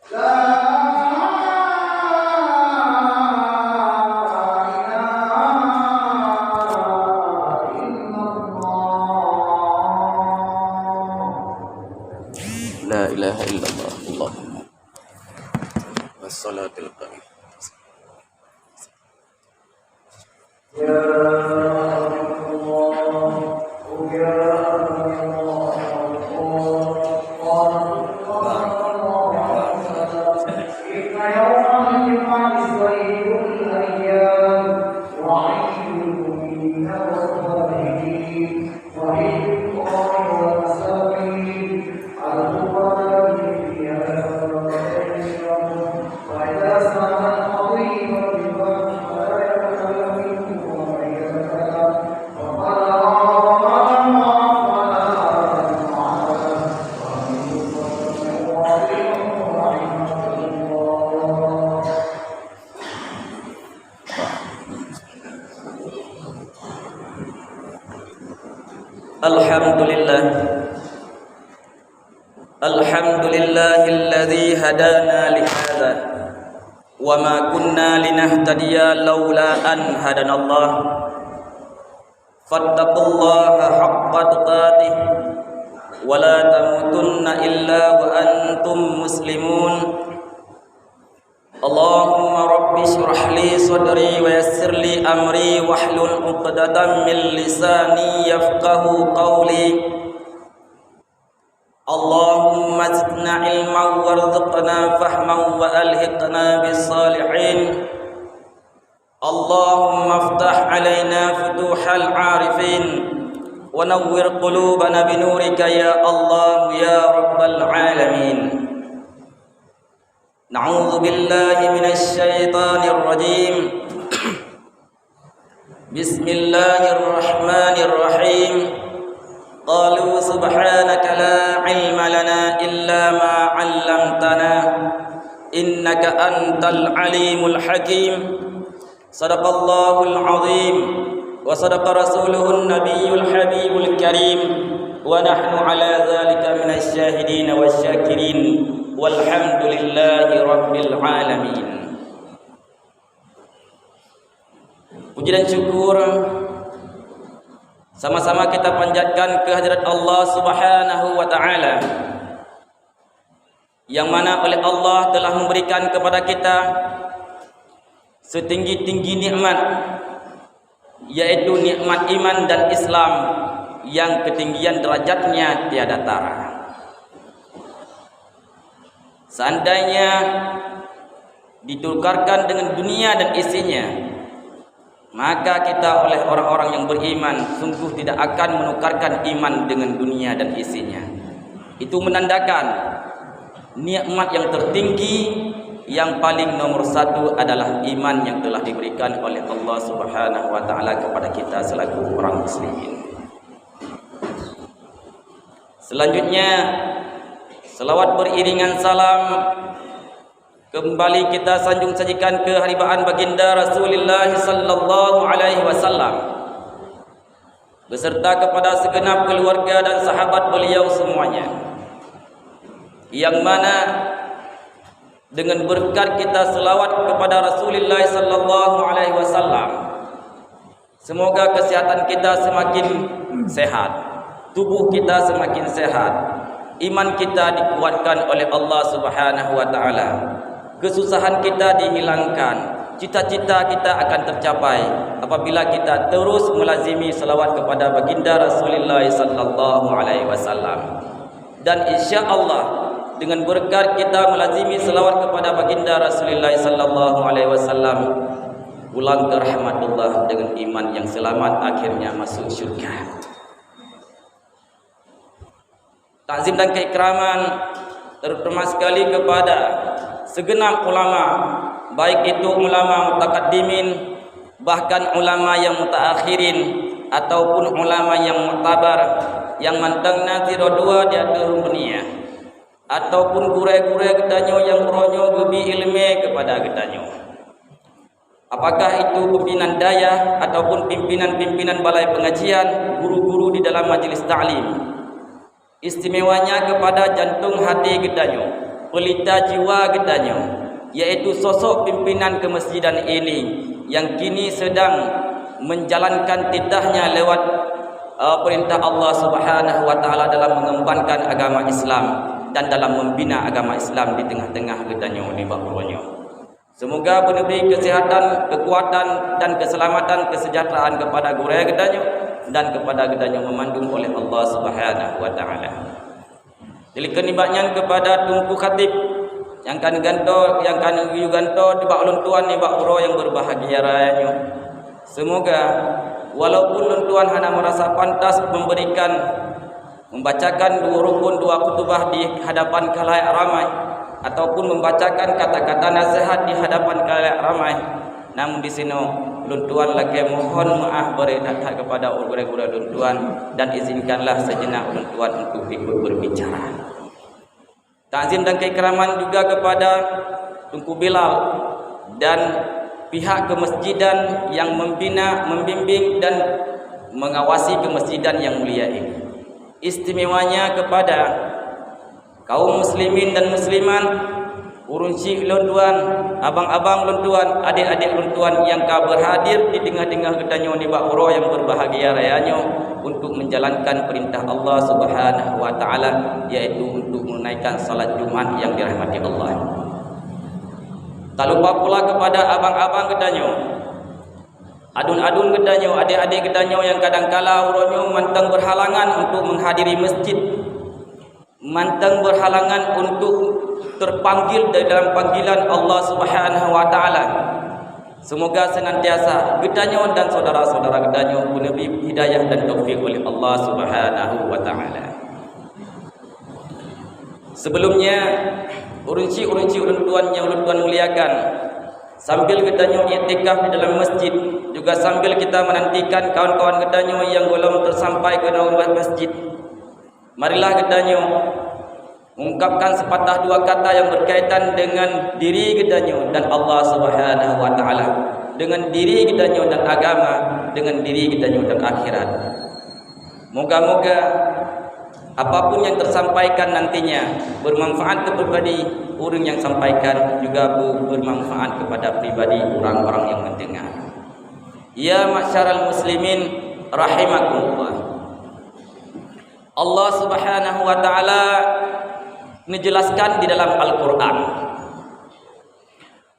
La ilaha illallah. Allahumma wassalatul qa'im. Alhamdulillahilladzi hadana lihadza wa ma kunna linahtadiya laula an hadanallah fattaqullaha haqqa tuqatih wa la tamutunna illa wa antum muslimun. Allahumma rabbi shrah li sadri wa yassir li amri wahlul 'uqdatam min lisani yafqahu qawli. Allahumma zidna ilman warzuqna fahman wa alhiqna bis salihin. Allahumma iftah alaina futuhal arifin wa nawwir qulubana binurika ya Allah ya rabbal alamin. Na'udzu billahi minasy syaithanir rajim. Bismillahirrahmanirrahim. Qalu subhanaka la ilma lana illa ma 'allamtana innaka antal alimul hakim. Sadaqallahul azim wa sadaqa rasuluhun nabiyyul habibul karim wa nahnu ala dzalika minasy syahidin wasyakirin walhamdulillahi rabbil alamin. Puji dan syukur sama-sama kita panjatkan kehadirat Allah Subhanahu wa taala yang mana oleh Allah telah memberikan kepada kita setinggi-tinggi nikmat, yaitu nikmat iman dan Islam yang ketinggian derajatnya tiada tara. Seandainya ditukarkan dengan dunia dan isinya, maka kita oleh orang-orang yang beriman sungguh tidak akan menukarkan iman dengan dunia dan isinya. Itu menandakan nikmat yang tertinggi, yang paling nomor satu adalah iman yang telah diberikan oleh Allah Subhanahu wa taala kepada kita selaku orang muslimin. Selanjutnya, selawat beriringan salam kembali kita sanjung sajikan keharibaan baginda Rasulullah sallallahu alaihi wasallam beserta kepada segenap keluarga dan sahabat beliau semuanya, yang mana dengan berkat kita selawat kepada Rasulullah sallallahu alaihi wasallam, semoga kesehatan kita semakin sehat, tubuh kita semakin sehat, iman kita dikuatkan oleh Allah Subhanahu wa taala, kesusahan kita dihilangkan, cita-cita kita akan tercapai apabila kita terus melazimi selawat kepada baginda Rasulullah sallallahu alaihi wasallam. Dan insya-Allah dengan berkat kita melazimi selawat kepada baginda Rasulullah sallallahu alaihi wasallam, pulang ke rahmatullah dengan iman yang selamat, akhirnya masuk syurga. Takzim dan keikraman terutama sekali kepada segenap ulama, baik itu ulama mutaqaddimin, bahkan ulama yang mutaakhirin, ataupun ulama yang muktabar, yang mantang nanti rodua dia dunia, ataupun gure-gure gedanyo yang ronyo gebi ilme kepada gedanyo. Apakah itu pimpinan daya ataupun pimpinan-pimpinan balai pengajian, guru-guru di dalam majelis ta'lim. Istimewanya kepada jantung hati gedanyo, pelita jiwa katanya, yaitu sosok pimpinan kemasjidan ini yang kini sedang menjalankan titahnya lewat perintah Allah Subhanahu wa taala dalam mengembangkan agama Islam dan dalam membina agama Islam di tengah-tengah katanya ni bahunya. Semoga beri kesihatan, kekuatan dan keselamatan, kesejahteraan kepada guraya katanya dan kepada katanya memandung oleh Allah Subhanahu wa taala. Jadi kenibaknya kepada Tunku Khatib yang kan ganto di bak luntuan ni bak uro yang berbahagia rayanya. Semoga walaupun luntuan hanya merasa pantas membacakan dua rukun dua khutbah di hadapan khalayak ramai ataupun membacakan kata-kata nasihat di hadapan khalayak ramai, namun di sini luntuan lagi mohon maaf beridat kepada orang-orang luntuan dan izinkanlah sejenak luntuan untuk ikut berbicara. Takzim dan keikraman juga kepada Tunku Bilal dan pihak kemasjidan yang membina, membimbing dan mengawasi kemasjidan yang mulia ini. Istimewanya kepada kaum muslimin dan musliman, urunci luntuan, abang-abang luntuan, adik-adik luntuan yang berhadir di tengah-tengah kedanyo ni bakuro yang berbahagia rayanya untuk menjalankan perintah Allah Subhanahu wa taala, yaitu untuk menunaikan salat Jumat yang dirahmati Allah. Tak lupa pula kepada abang-abang kedanyo, adun-adun kedanyo, adik-adik kedanyo yang kadangkala uronyo mantang berhalangan untuk menghadiri masjid, mantang berhalangan untuk terpanggil dalam panggilan Allah Subhanahu wa taala. Semoga senantiasa kedanyo dan saudara-saudara kedanyo diberi hidayah dan taufik oleh Allah Subhanahu wa taala. Sebelumnya urunci luntuan yang luntuan muliakan, sambil kedanyo i'tikaf di dalam masjid, juga sambil kita menantikan kawan-kawan kedanyo yang belum tersampai ke dalam masjid, marilah kedanyo mengungkapkan sepatah dua kata yang berkaitan dengan diri kedanyo dan Allah Subhanahu wa taala, dengan diri kedanyo dan agama, dengan diri kedanyo dan akhirat. Moga-moga apapun yang tersampaikan nantinya bermanfaat kepada orang yang sampaikan, juga bermanfaat kepada pribadi orang-orang yang mendengar. Ya ma'syaral muslimin rahimakumullah. Allah Subhanahu wa taala menjelaskan di dalam Al-Qur'an,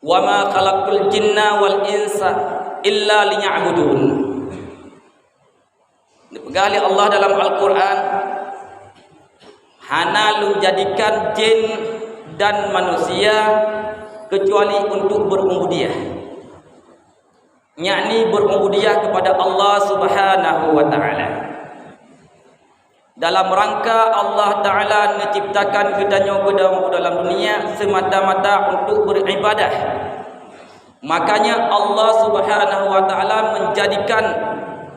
"Wa ma khalaqtul jinna wal insa illa liya'budun." Dipegali Allah dalam Al-Qur'an, hana lu jadikan jin dan manusia kecuali untuk berubudiyah, yakni berubudiyah kepada Allah Subhanahu wa taala. Dalam rangka Allah taala menciptakan kedanyo dalam dunia semata-mata untuk beribadah. Makanya Allah Subhanahu wa taala menjadikan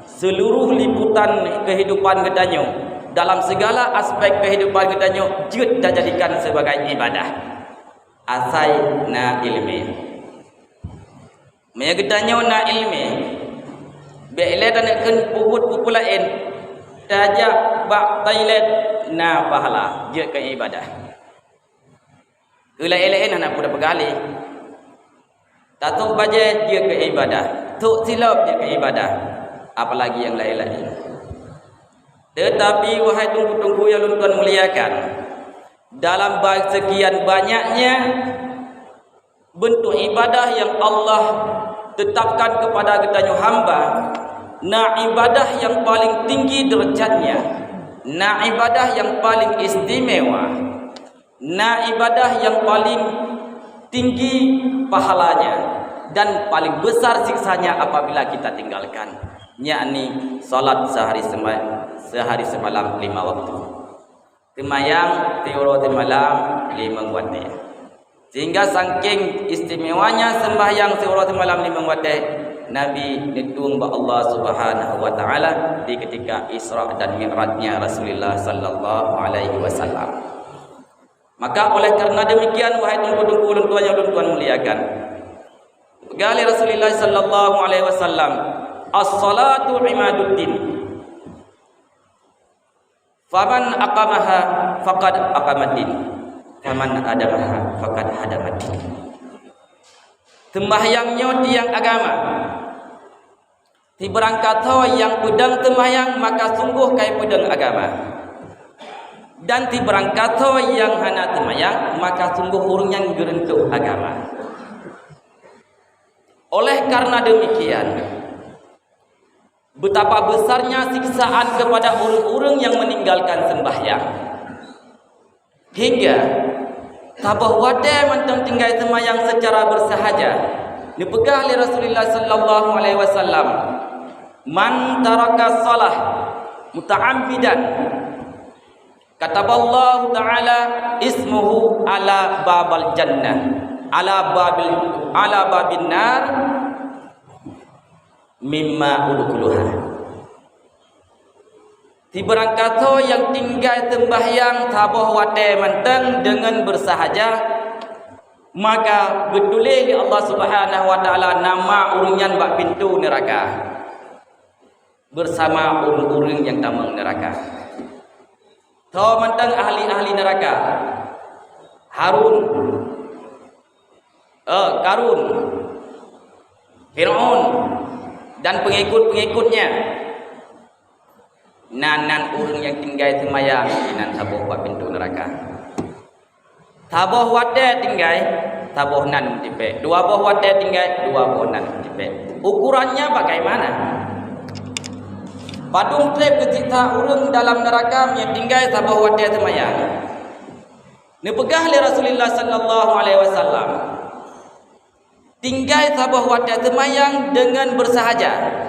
seluruh liputan kehidupan kedanyo dalam segala aspek kehidupan kedanyo jut dijadikan sebagai ibadah. Asai na ilmi. Maya kedanyo na ilmi. Beile dan ken puput pupulain. Tajak bak toilet na pahala je ke ibadah. Kelai-lain anak pun pegali. Tatuk baje je ke ibadah. Tuk silap je ke ibadah. Apalagi yang lain-lain. Tetapi wahai tunggu-tunggu yang luntuan muliakan, dalam sekian banyaknya bentuk ibadah yang Allah tetapkan kepada kedanyo hamba, na ibadah yang paling tinggi derajatnya, na ibadah yang paling istimewa, na ibadah yang paling tinggi pahalanya dan paling besar siksanya apabila kita tinggalkan, yakni salat sehari semalam 5 waktu. Temayang tiuro malam 5 waktu. Sehingga saking istimewanya sembahyang tiuro malam 5 waktu, Nabi ditung ba Allah Subhanahu wa taala di ketika Isra dan Mi'rajnya Rasulullah sallallahu alaihi wasallam. Maka oleh karena demikian wahai tunggu-tunggu luntuan yang luntuan muliakan, gali Rasulullah sallallahu alaihi wasallam, as-salatu imaduddin. Faman aqamaha faqad aqamaddin. faman adamaha faqad hadamati. Tembahyangnya tiang agama. Ti berangkatho yang pedang tembahyang maka sungguh kai pedang agama. Dan ti berangkatho yang hana tembahyang maka sungguh urang yang gerentu agama. Oleh karena demikian, betapa besarnya siksaan kepada orang-orang yang meninggalkan sembahyang. Hingga tabah wade mentang tinggal sembahyang secara bersahaja. Dipegah oleh Rasulullah sallallahu alaihi wasallam, man taraka shalah muta'ammidan kataballahu ta'ala ismuhu ala babal jannah ala babin nar mimma udkhuluha. Ti berangkato yang tinggal tembahyang tabah wate menteng dengan bersahaja, maka betulih Allah Subhanahu wa taala nama urunyan bak pintu neraka bersama urung-urung yang tamang neraka. Tau menteng ahli-ahli neraka Harun, Karun, Fir'aun dan pengikut-pengikutnya. Nanan urang yang tinggal sembahyang inan tabuh buat pintu neraka. Tabuh wate tinggal tabuh nan tipe. Dua buah wate tinggal dua buah nan tipe. Ukurannya bagaimana? Padung trip ketika urang dalam neraka yang tinggal tabuh wate sembahyang. Nepegah oleh Rasulullah sallallahu alaihi wasallam. Tinggal tabuh wate sembahyang dengan bersahaja.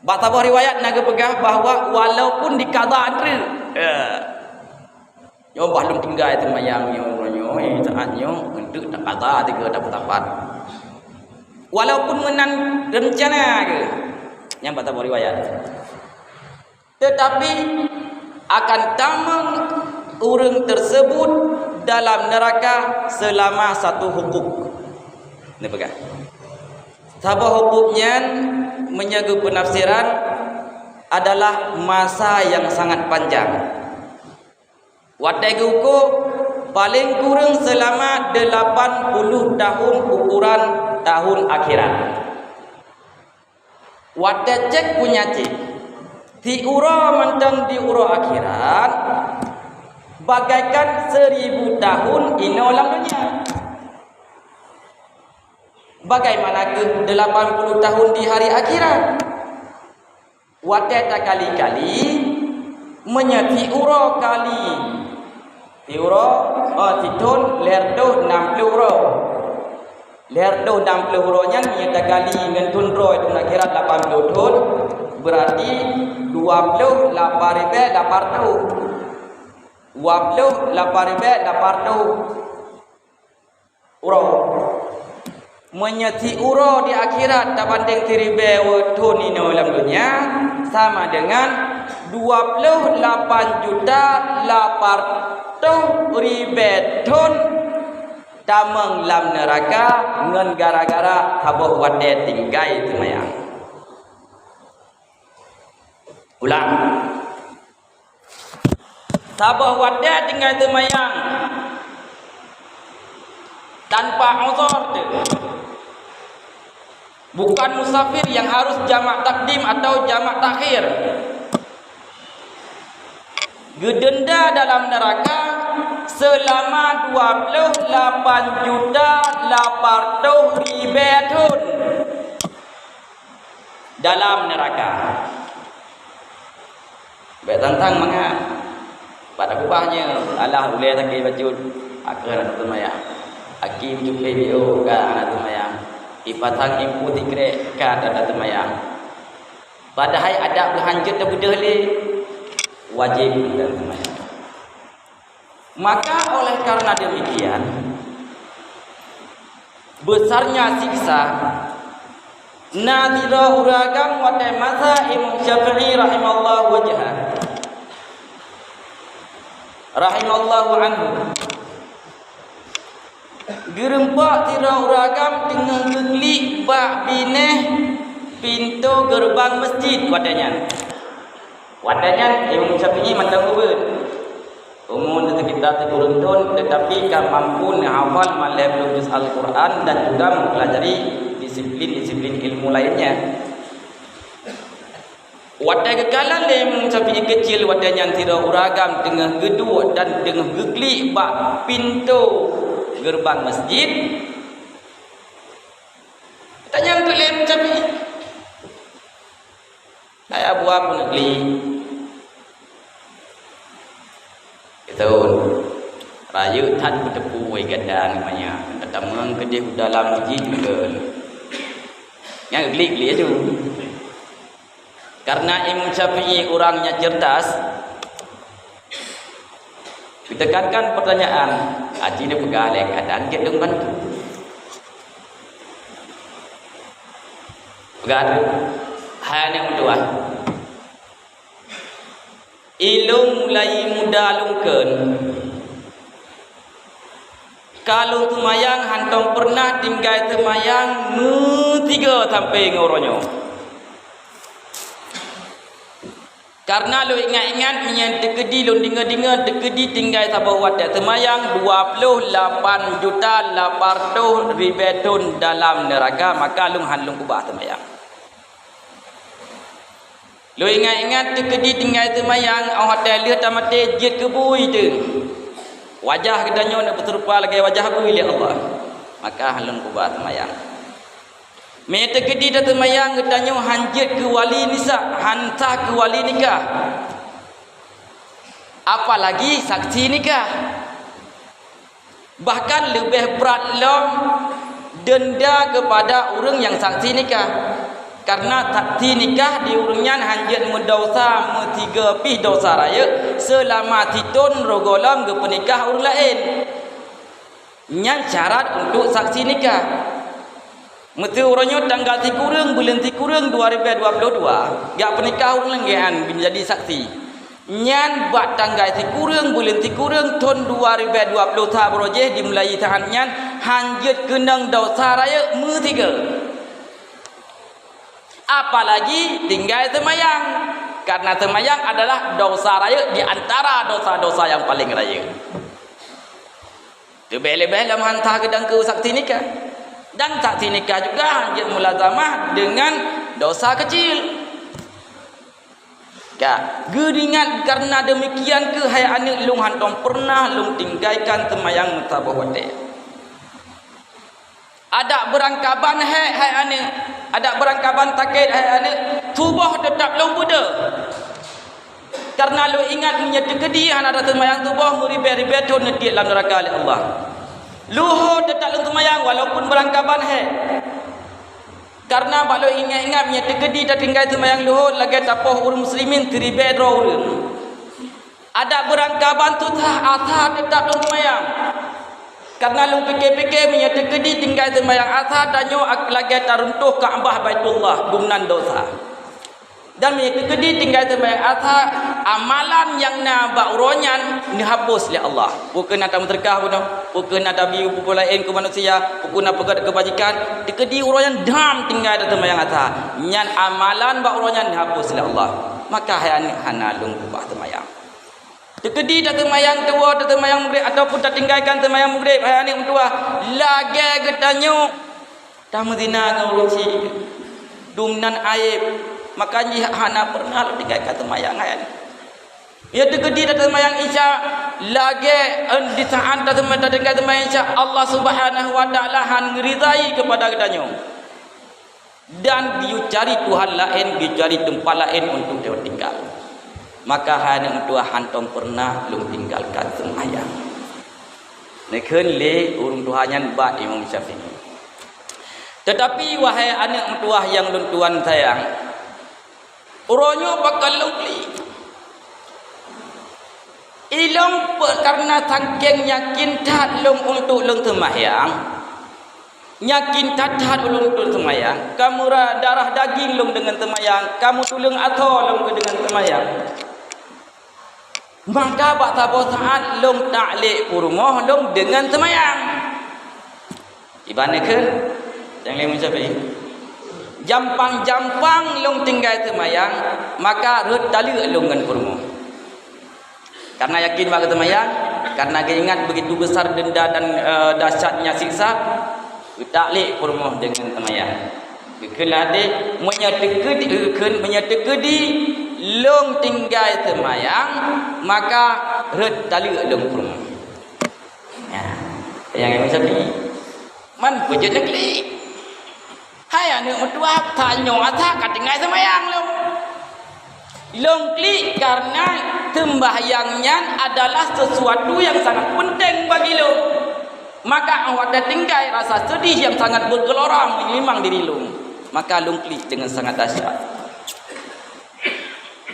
Batabah riwayat naga pegah bahawa walaupun dikata antri yo belum tinggal sembahyang yo saatnya untuk tak kata tiga dapat dapat walaupun menan rencana ke yang batabah riwayat, tetapi akan tamang orang tersebut dalam neraka selama satu hukuk. Ini pegah sabah hukuknya menjaga penafsiran adalah masa yang sangat panjang. Watai hukum paling kurang selama 80 tahun ukuran tahun akhirat. Watai cek punya cik diura mentang diura akhirat bagaikan 1000 tahun inolam dunia. Bagaimana ke 80 tahun di hari akhirat? Wateta kali-kali menyati uro kali tiuro tidun lerdo 60 uro lerdo 60 uro nya nyata kali ngentun ro itu akhirat 80 tahun berarti 20 8.000 800 20 8.000 800 uro menyati uro di akhirat tak banding 3.000 tahun ini dalam dunia sama dengan 28.800.000 tahun tamang lam neraka ngan gara-gara tabuh wade tinggai semayang. Ulang. Tabuh wade tinggai semayang tanpa uzur. Bukan musafir yang harus jamak takdim atau jamak takhir. Gedenda dalam neraka selama 28.800.000 tahun dalam neraka. Baik tantang manga pada kubahnya Allah boleh tak baju akan atau maya. Aki jumpa video ka anak mayang. Ipatang impu tikre ka anak mayang. Padahal ada berhanjut dan berdahli wajib dan mayang. Maka oleh karena demikian besarnya siksa nadira uragam wa masa Imam Syafi'i rahimallahu wajhah rahimallahu anhu gerempak tira uragam dengan geli bak bineh pintu gerbang masjid wadanya Imam Syafi'i mandang ubun Umum kita turun tetapi kan mampu hafal malam juz Al-Quran dan juga mempelajari disiplin-disiplin ilmu lainnya. Wadai kekalan lem sampai kecil wadai yang tidak uragam tengah geduk dan tengah geglik bak pintu gerbang masjid. Tanya untuk lem sampai saya buat pun negeri. Itu rayu tan bertepu wei gadang namanya. Datang ke dia dalam masjid juga. Yang geglik aja. Karena Imam Syafi'i orangnya cerdas, ditekankan pertanyaan, haji ni pegang keadaan kita dong bantu. Pegang hanya mudah. Ilmu mulai muda lungken. Kalau temayang hantong pernah tinggal temayang 3 sampai ngoronyo. Karena lu ingat-ingat minyak tekedi lu dengar-dengar tekedi tinggal sabah wadah temayang 28,800,000 ton dalam neraka, maka lu hanlung kubah temayang. Lu ingat-ingat tekedi tinggal temayang hotel lihat tamate jet kebui tu. Wajah kedanya nak berserupa lagi wajah bui li Allah. Maka hanlung kubah temayang. Meta kedi datang mayang katanya hanjit ke wali nisa, hantar ke wali nikah. Apalagi saksi nikah. Bahkan lebih berat lom denda kepada orang yang saksi nikah. Karena saksi nikah di orangnya hanjit mendosa metiga pi dosa raya selama titun rogolam ke penikah orang lain. Yang syarat untuk saksi nikah. Mesti orangnya tanggal 3 kurang bulan 3 kurang 2022 gak pernikah orang lengan menjadi saksi. Nyan buat tanggal 3 kurang bulan 3 kurang tahun 2020 berojeh dimulai tahan nyan hanjut kenang dosa raya metiga. Apalagi tinggal temayang. Karena temayang adalah dosa raya di antara dosa-dosa yang paling raya. Lebih-lebih dalam hantar kedang ke saksi nikah. Dan saksi nikah juga hanjit mulazamah dengan dosa kecil. Kak, geringat karena demikian ke hai anak lung hantong pernah lung tinggalkan temayang mutabah wate. Ada berangkaban hai anak, ada berangkaban takit hai anak, tubuh tetap lung buda. Karena lu ingat menyedih kedihan ada temayang tubuh muribe-ribe tu nedik dalam neraka oleh Allah. Luhur tetap lung temayang walaupun berangkaban karena kalau ingat-ingat punya tegedi dah tinggal temayang luhur lagi tapoh orang muslimin teribe dro orang. Ada berangkaban tu asal tetap lung temayang. Karena lung fikir-fikir punya tegedi tinggal temayang asal dan nyo lagi taruntuh Kaabah Baitullah gumnan dosa. Dan punya tegedi tinggal temayang asal amalan yang nak bauronyan dihapus oleh Allah. Bukan nak terkah pun, bukan nak tabi upul lain ke manusia, bukan nak pegat kebajikan. Tegedi uronyan dam tinggal dalam temayang asal. Nyan amalan bauronyan dihapus oleh Allah. Maka hayani hanalung kubah temayang. Tegedi dalam temayang tua, dalam temayang maghrib ataupun tak tinggalkan temayang maghrib hayani tua lagi getanyo tamu dina ngurusi dumnan aib. Makanya hana pernah lu tinggalkan temayang hayani. Ya tegedi datang temayang isya lagi di saat datang temayang isya Allah Subhanahu wa taala han ngeridai kepada kedanyo. Dan dia cari Tuhan lain, dia cari tempat lain untuk dia tinggal. Maka hana tua hantom pernah lu tinggalkan temayang. Nekeun le urang Tuhannya ba Imam Syafi'i. Tetapi wahai anak tua yang luntuan sayang, uronyo bakal lungli. Ilong karena saking yakin tak lung untuk lung temayang. Yakin tak lung untuk temayang. Kamu darah daging lung dengan temayang. Kamu tulung atau lung dengan temayang. Maka bak sabar saat lung taklek rumah lung dengan temayang. Ibanakan yang lain macam ni. Jampang-jampang long tinggal temayang, maka rut tali long dengan kurma. Karena yakin bagi temayang, karena ingat begitu besar denda dan dahsyatnya siksa, taklek kurma dengan temayang. Kelade menyetekedi long tinggal temayang, maka red tali long kurma. Ya, yang sapi. Man kerja negeri. Hai anak mertua tanya asal kat tinggal semayang lo. Long klik karena tembahyangnya adalah sesuatu yang sangat penting bagi lo. Maka awak dah tinggal rasa sedih yang sangat bergelora memang diri lo. Maka long klik dengan sangat dahsyat.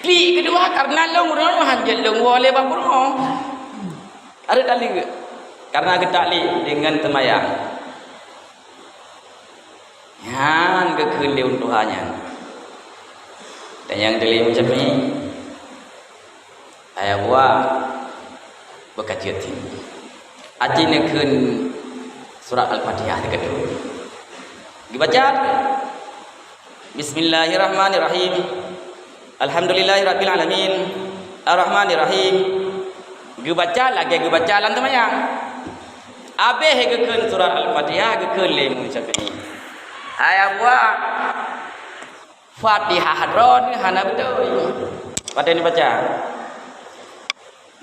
Klik kedua karena long hanjal long boleh bapurmo. Ada tali ke? Karena ketaklik dengan temayang. Yang kekendai untuhannya. Dan yang dili macam ni, ayah buat berkaca hati. Hati nak kun surat Al-Fatihah dekat tu. Dibaca. Bismillahirrahmanirrahim. Alhamdulillahirabbil alamin. Arrahmanirrahim. Dibaca lagi dibaca lan temayang. Abe hegekun surat Al-Fatihah hegekun le macam ni. Ayah buat Fatihah hadron hana betul. Pada ni baca.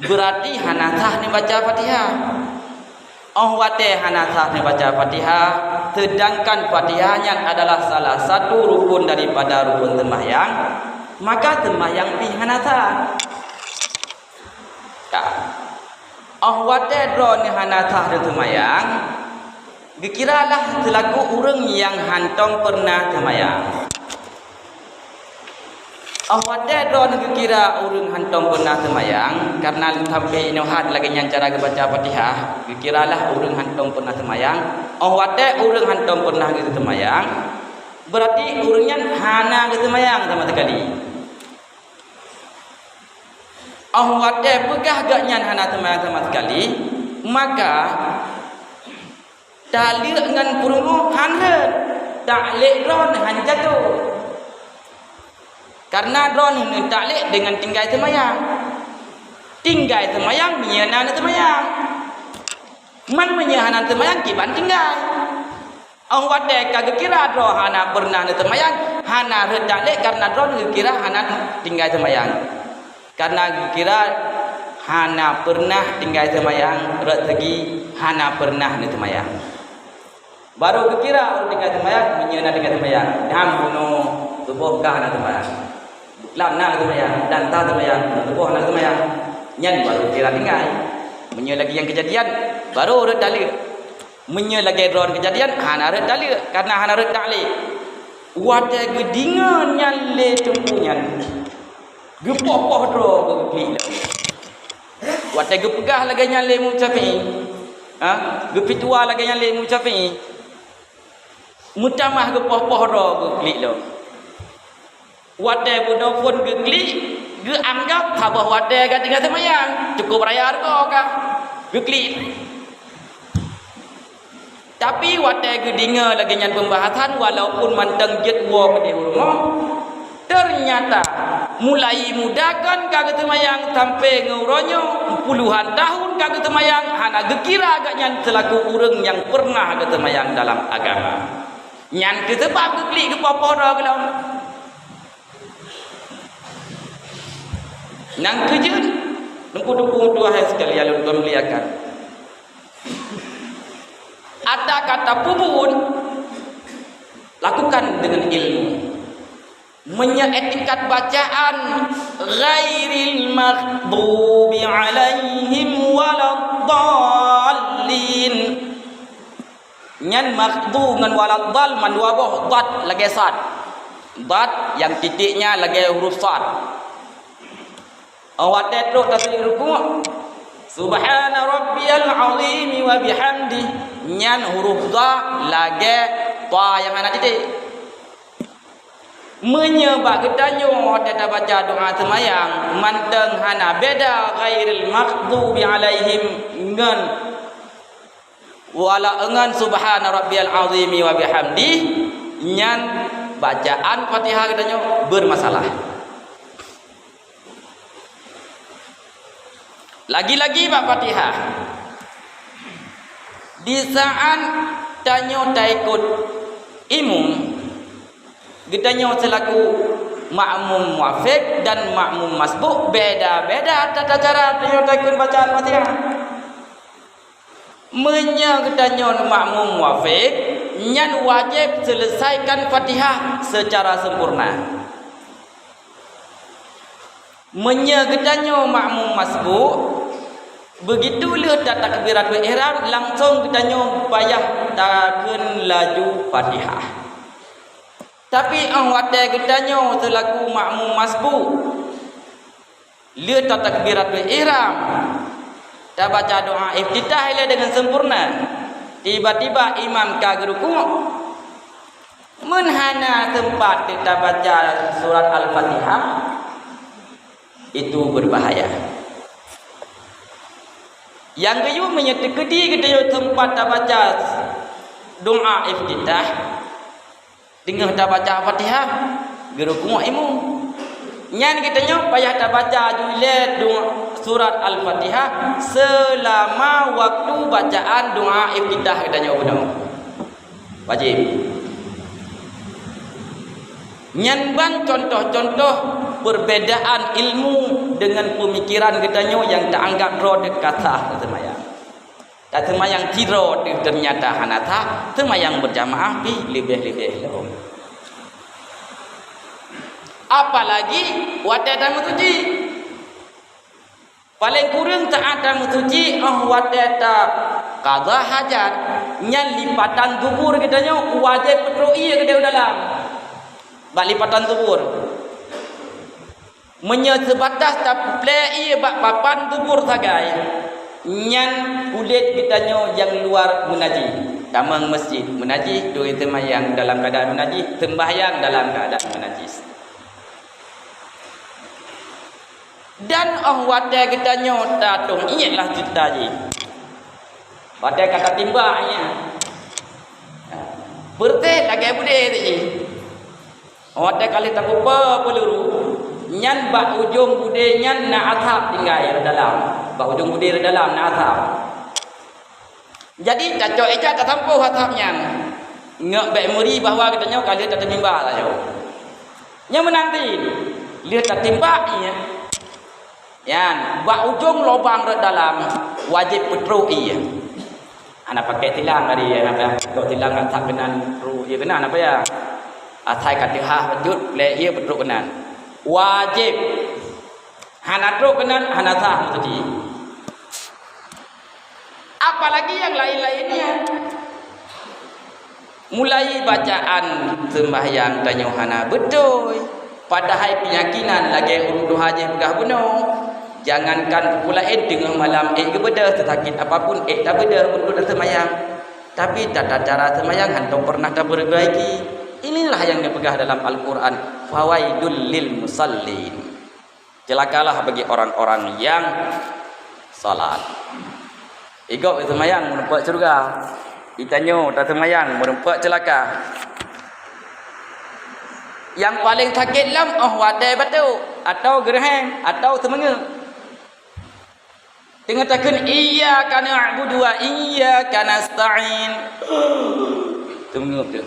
Berarti hana sah ni baca Fatihah. Oh wate hana sah ni baca Fatihah. Sedangkan Fatihahnya adalah salah satu rukun daripada rukun sembahyang. Maka sembahyang pi hana sah. Oh wate drone hana sah ni sembahyang. Dikiralah selaku orang yang hantong pernah sembahyang. Awak drone kira orang hantong pernah sembahyang karena sampai inohat lagi yang cara baca Fatihah. Dikiralah orang hantong pernah sembahyang. Awak orang hantong pernah sembahyang. Berarti orangnya hana sembahyang sama sekali. Awak pegah gaknya hana sembahyang sama sekali, maka dalil dengan kurungu hanhen taklek drone han jatuh. Karena drone ini taklek dengan tinggal semayang. Tinggal semayang menyana semayang. Man menyana semayang kiban tinggal. Awak dek kagak kira drone hana pernah semayang, hana taklek karena drone kira hana tinggal semayang. Karena kira hana pernah tinggal semayang, rezeki hana pernah semayang. Baru kira orang tinggal semayang menyana tinggal semayang. Dam bunuh tubuh kah hana semayang. Lam nak semayang dan tak semayang tubuh nak semayang. Nyan baru kira tinggal. Menye lagi yang kejadian baru red dalil. Menye lagi drone kejadian hana red dalil karena hana red dalil. Wate gedingan nyan le tumpunyan. Gepopoh dro begila. Wate gepegah lagi nyan le mucafi. Ha? Gepitua lagi nyan le mucafi. Mutamah gepopoh dro begila. Wate bodoh pun geklik, ge anggap habah wate kat tinggal semayang, cukup raya harga kah? Geklik. Tapi wate ge dengar lagi nyan pembahasan walaupun mantang jet wa di rumah, ternyata mulai mudakan kagak semayang sampai ngeuronyo puluhan tahun kagak semayang, hana gekira agak nyan selaku urang yang pernah kagak semayang dalam agama. Nyan ke sebab geklik ke popora kalau nang kejut lempu dukung dua hari sekali yang luar meliakan. Ada kata pubun lakukan dengan ilmu. Menyeetikat bacaan ghairil maghdubi alaihim waladdallin. Nyan maghdu dengan waladdal man wabah dad lagi sad. Dad yang titiknya lagi huruf sad. Awak terus tasbih rukuk. Subhana rabbiyal azim wa bihamdi. Nyan huruf dha lagi ta yang ana titik. Menyebab ketanyo kita baca doa semayang manteng hana beda ghairil maghdubi alaihim ngan wala engan subhana rabbiyal azim wa bihamdi. Nyan bacaan Fatihah ketanyo bermasalah. Lagi-lagi bab Fatihah. Di saat tanyo tak ikut imam, getanyo selaku makmum muafiq dan makmum masbuk, beda-beda tata cara tanyo tak ikut bacaan Fatihah. Getanyo makmum muafiq, nyan wajib selesaikan Fatihah secara sempurna. Getanyo makmum masbuk, begitu le takbiratul ihram langsung getanyo payah takun laju Fatihah. Tapi wate getanyo selaku makmum masbuk, le takbiratul ihram, dah baca doa iftitah le dengan sempurna. Tiba-tiba imam ka ruku', menhana tempat kita baca surat Al-Fatihah, itu berbahaya. Yang kedua menyetekedi kita tempat tak baca doa iftitah, tengah tak baca Fatihah, gerukung imam. Nyan kita nyo payah tak baca julet doa surat Al-Fatihah selama waktu bacaan doa iftitah kita nyo benar. Wajib. Nyan ban contoh-contoh perbedaan ilmu dengan pemikiran getanyo yang tak anggap roh dekatah semayang. Tak semayang tiro ternyata hanata, semayang berjamaah pi lebih-lebih lom. Apalagi wate tamu suci. Paling kurang saat tamu suci wate ta qada hajat, nyan lipatan zuhur getanyo wajib petroi ke dalam. Lipatan zuhur sebatas tak play bak papan zuhur sagai, nyan kulit kita yang luar menaji, tamang masjid menaji, doi sembahyang dalam keadaan menaji, sembahyang dalam keadaan menajis. Dan wate kita tatung ingatlah cerita ji, wate kata timbanya berteh lagi bude ji. Wate kali tak apa peluru, nyan bak ujung bude nyan na atap tinggal dalam, bak ujung bude dalam na atap. Jadi cacok eja tak sampai atapnya, ngak baik muri bahawa katanya kali tak tertimba lah yo. Yang menanti lihat tak timba iya, yan bak ujung lubang dalam wajib petruk iya. Anak pakai tilang tadi ya, kalau tilang atap kenan ru iya kenan apa ya? Atai Fatihah wajud le ia betul kenan wajib hana tro kenan hana sah tadi. Apalagi yang lain-lainnya, mulai bacaan sembahyang tanyo hana betul, padahal penyakinan lagi urdu haji pegah bunuh. Jangankan pula tengah malam kebeda sesakit apapun tak beda urdu dan sembahyang, tapi tata cara sembahyang hantu pernah tak berbaiki. Inilah yang dipegah dalam Al-Quran. Fawaidul lil musallin. Celakalah bagi orang-orang yang salat. Igok semayang merempat surga. Ditanyo tak semayang merempat celaka. Yang paling sakit lam wadai batu atau gerhang atau semengep. Tengah takun iyyaka na'budu wa iyyaka nasta'in. Semengep tu.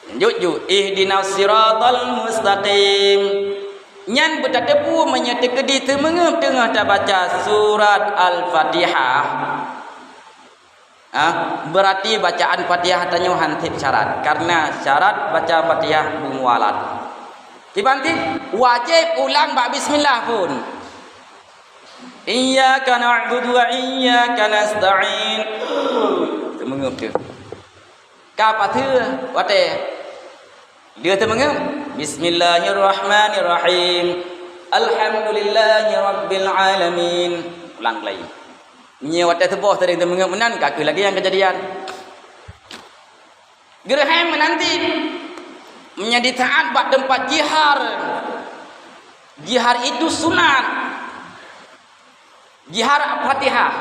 Jujur ihdinas siratal mustaqim. Nyan bertatapu menyetekedi temengep tengah dah baca surat Al-Fatihah. Berarti bacaan Fatihah tanyo hantip syarat. Karena syarat baca Fatihah bumualat. Dibanti wajib ulang bak bismillah pun. Iyyaka na'budu wa iyyaka nasta'in. Temengep tu. Kapa tu wate dia temengep Bismillahirrahmanirrahim Alhamdulillahirabbil alamin. Ulang lagi. Nyi wate teboh tadi temengep menan kaki lagi yang kejadian. Gerham menanti menjadi taat bak tempat jihar. Jihar itu sunat. Jihar Fatihah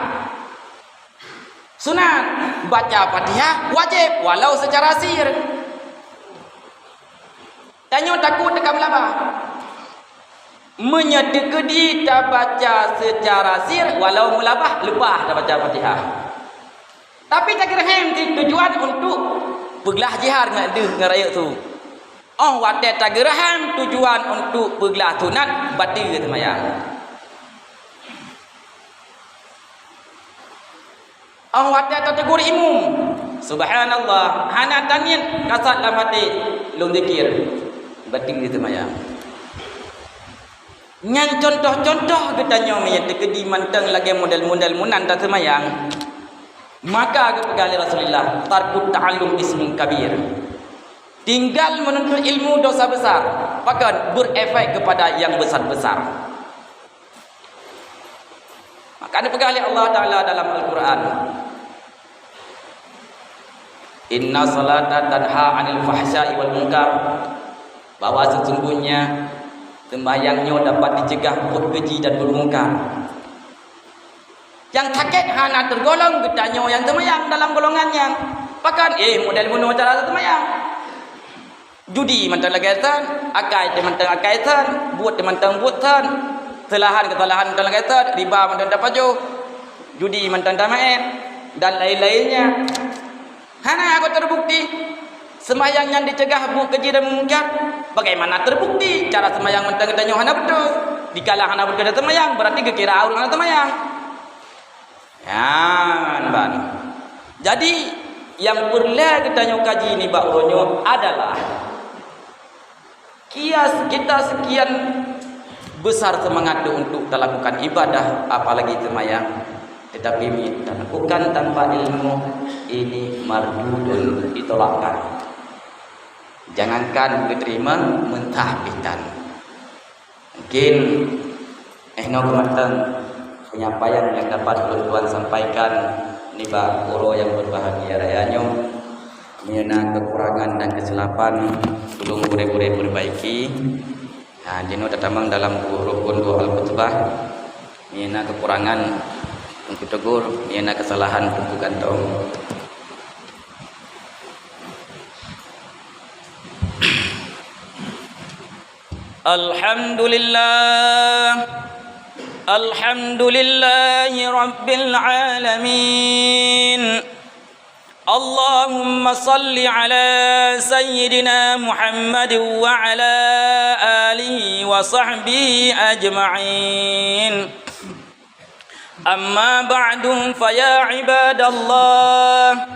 sunat, baca Fatihah wajib walau secara sir. Tanyo takut dekat melaba. menyedekedi tak baca secara sir, walau mulabah lepas tak baca Fatihah. Tapi tak kira tujuan untuk pergelah jihad dengan rakyat tu. Oh, wadah tak kira tujuan untuk pergelah sunat batil semayang. Oh, wadah tak tegur imum. Subhanallah, hana tanyin kasat dalam hati lung zikir batil semayang. Yang contoh-contoh katanya menyedekedi mantang lagi model-model munan tak semayang. Maka kepegali Rasulullah tarkut ta'allum ismun kabir, tinggal menuntut ilmu dosa besar, bahkan berefek kepada yang besar-besar. Maka dipegali Allah Ta'ala dalam Al-Quran, inna salata tanha anil fahsya'i wal munkar, bahwa sesungguhnya sembahyangnya dapat dicegah berkeji dan bermungkar. Yang sakit hana tergolong getanya yang sembahyang dalam golongannya. Bahkan model bunuh cara sembahyang. Judi mantan lagaitan, akai mantan akaitan, buat mantan buatan, kesalahan mantan lagaitan, riba mantan dapajo, judi mantan damain dan lain-lainnya. Hana aku terbukti sembahyang yang dicegah berkeji dan mungkar. Bagaimana terbukti cara sembahyang mantan getanya hana betul? Dikala hana betul dan sembahyang berarti kekira orang sembahyang. Ban. Jadi yang perlu kita kaji ni bakronyo adalah kias kita sekian besar semangat untuk melakukan ibadah apalagi sembahyang, tetapi kita lakukan tanpa ilmu ini mardudun, ditolakkan. Jangankan diterima mentah pitan. Mungkin kematan penyampaian yang dapat Tuan sampaikan ni bak oro yang berbahagia rayanya, mengenai kekurangan dan kesilapan tolong boleh perbaiki. Jeno tatamang dalam rukun doa al-khutbah, mengenai kekurangan untuk tegur, mengenai kesalahan untuk kantong. Alhamdulillahi Rabbil Alamin. Allahumma salli ala Sayyidina Muhammad wa ala alihi wa sahbihi ajma'in. Amma ba'du faya ibadallah,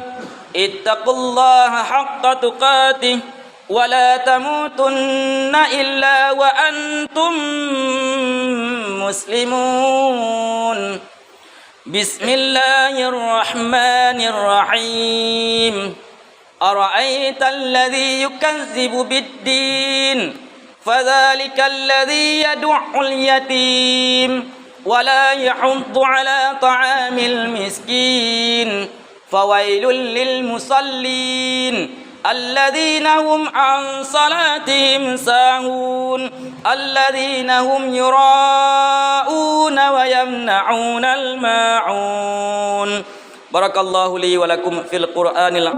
ittaqullaha haqqa tuqatih wa la tamutunna illa wa antum muslimun. Bismillahirrahmanirrahim. Ara'aita alladhi yukazzibu biddin, fadhalika alladhi yadu'ul yatim wa la yahuddu ala ta'amil miskin, fawailul lil musallin alladzina hum an salatihim sahun, alladzina hum yura'una wa yamna'una al-ma'un. Barakallahu li wa lakum fil Qur'anil